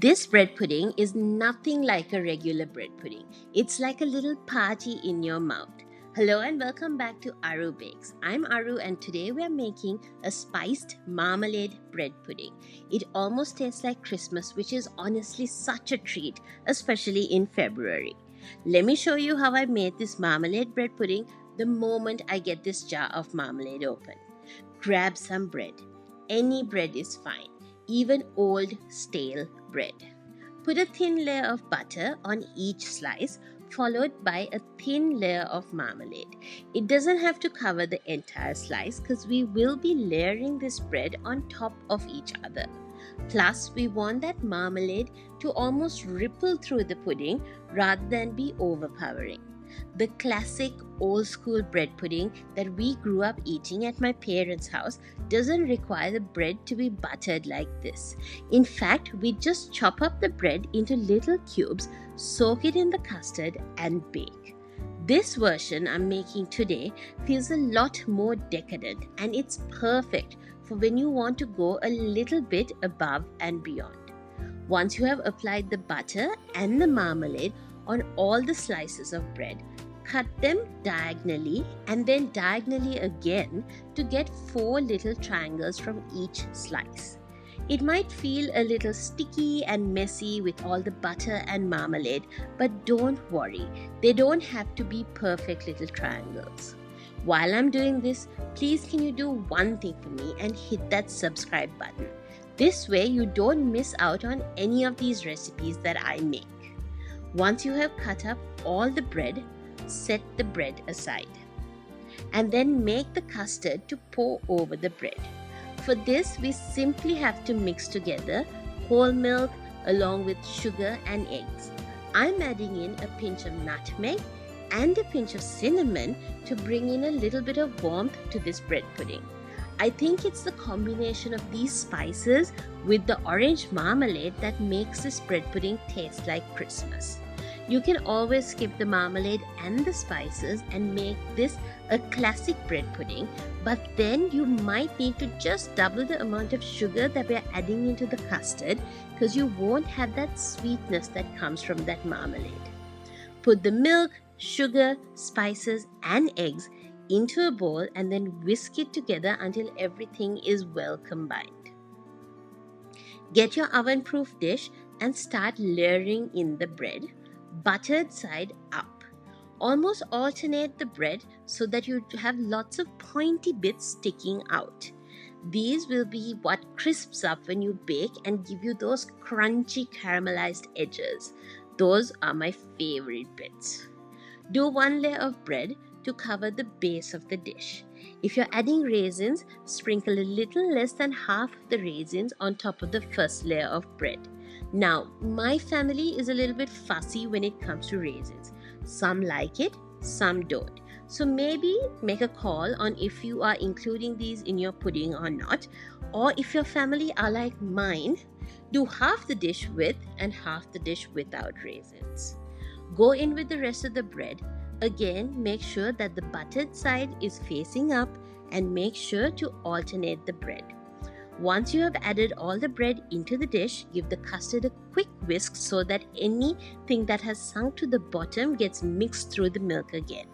This bread pudding is nothing like a regular bread pudding. It's like a little party in your mouth. Hello and welcome back to Arubakes. I'm Aru and today we are making a spiced marmalade bread pudding. It almost tastes like Christmas, which is honestly such a treat, especially in February. Let me show you how I made this marmalade bread pudding the moment I get this jar of marmalade open. Grab some bread. Any bread is fine, even old stale bread. Put a thin layer of butter on each slice, followed by a thin layer of marmalade. It doesn't have to cover the entire slice because we will be layering this bread on top of each other. Plus, we want that marmalade to almost ripple through the pudding rather than be overpowering. The classic old school bread pudding that we grew up eating at my parents' house doesn't require the bread to be buttered like this. In fact, we just chop up the bread into little cubes, soak it in the custard and bake. This version I'm making today feels a lot more decadent and it's perfect for when you want to go a little bit above and beyond. Once you have applied the butter and the marmalade on all the slices of bread, cut them diagonally and then diagonally again to get 4 little triangles from each slice. It might feel a little sticky and messy with all the butter and marmalade, but don't worry, they don't have to be perfect little triangles. While I'm doing this, please can you do one thing for me and hit that subscribe button. This way you don't miss out on any of these recipes that I make. Once you have cut up all the bread, set the bread aside. And then make the custard to pour over the bread. For this, we simply have to mix together whole milk along with sugar and eggs. I'm adding in a pinch of nutmeg and a pinch of cinnamon to bring in a little bit of warmth to this bread pudding. I think it's the combination of these spices with the orange marmalade that makes this bread pudding taste like Christmas. You can always skip the marmalade and the spices and make this a classic bread pudding, but then you might need to just double the amount of sugar that we are adding into the custard because you won't have that sweetness that comes from that marmalade. Put the milk, sugar, spices and eggs into a bowl and then whisk it together until everything is well combined. Get your oven-proof dish and start layering in the bread, buttered side up. Almost alternate the bread so that you have lots of pointy bits sticking out. These will be what crisps up when you bake and give you those crunchy caramelized edges. Those are my favorite bits. Do one layer of bread to cover the base of the dish. If you're adding raisins, sprinkle a little less than half of the raisins on top of the first layer of bread. Now, my family is a little bit fussy when it comes to raisins. Some like it, some don't. So maybe make a call on if you are including these in your pudding or not. Or if your family are like mine, do half the dish with and half the dish without raisins. Go in with the rest of the bread. Again, make sure that the buttered side is facing up and make sure to alternate the bread. Once you have added all the bread into the dish, give the custard a quick whisk so that anything that has sunk to the bottom gets mixed through the milk again.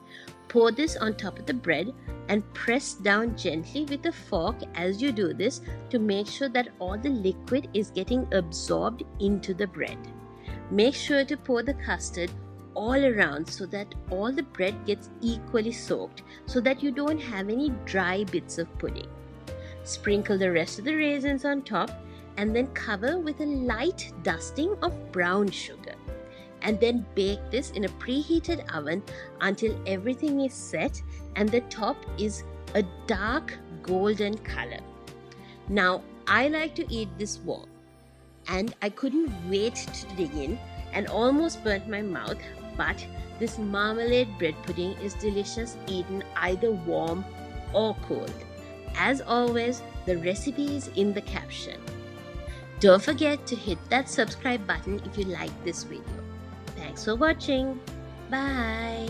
Pour this on top of the bread and press down gently with a fork as you do this to make sure that all the liquid is getting absorbed into the bread. Make sure to pour the custard all around so that all the bread gets equally soaked so that you don't have any dry bits of pudding. Sprinkle the rest of the raisins on top and then cover with a light dusting of brown sugar. And then bake this in a preheated oven until everything is set and the top is a dark golden color. Now, I like to eat this warm and I couldn't wait to dig in and almost burnt my mouth, but this marmalade bread pudding is delicious eaten either warm or cold. As always, the recipe is in the caption. Don't forget to hit that subscribe button if you like this video. Thanks for watching. Bye.